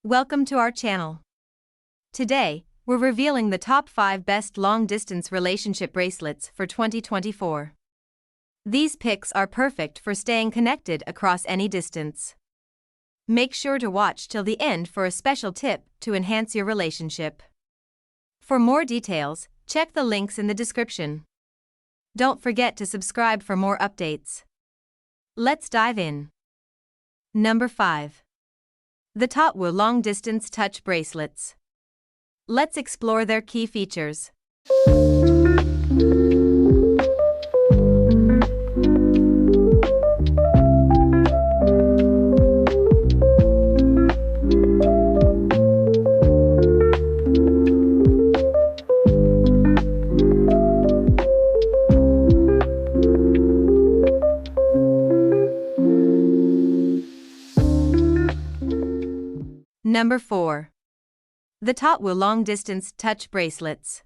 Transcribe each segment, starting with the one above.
Welcome to our channel. Today, we're revealing the top 5 best long-distance relationship bracelets for 2024. These picks are perfect for staying connected across any distance. Make sure to watch till the end for a special tip to enhance your relationship. For more details, check the links in the description. Don't forget to subscribe for more updates. Let's dive in. Number 5. The Totwoo Long Distance Touch Bracelets. Let's explore their key features. Number 4. The Totwoo Long Distance Touch Bracelets.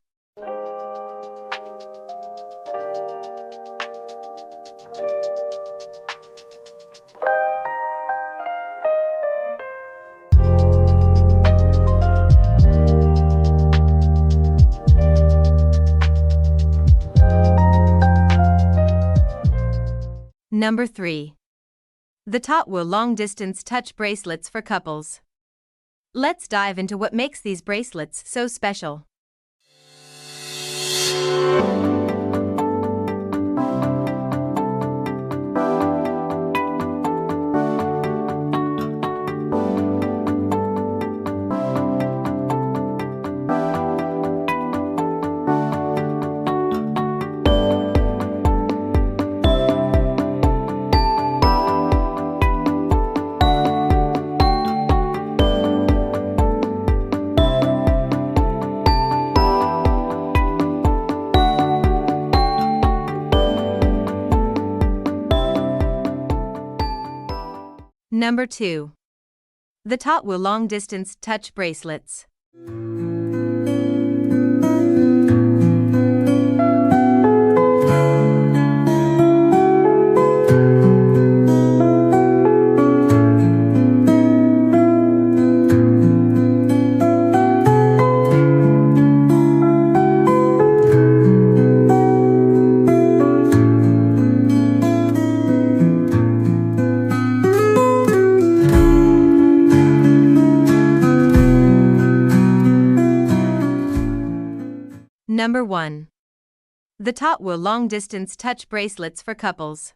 Number 3. The Totwoo Long Distance Touch Bracelets for Couples. Let's dive into what makes these bracelets so special. Number 2. The Totwoo Long Distance Touch Bracelets. Number 1. The Totwoo Long Distance Touch Bracelets for Couples.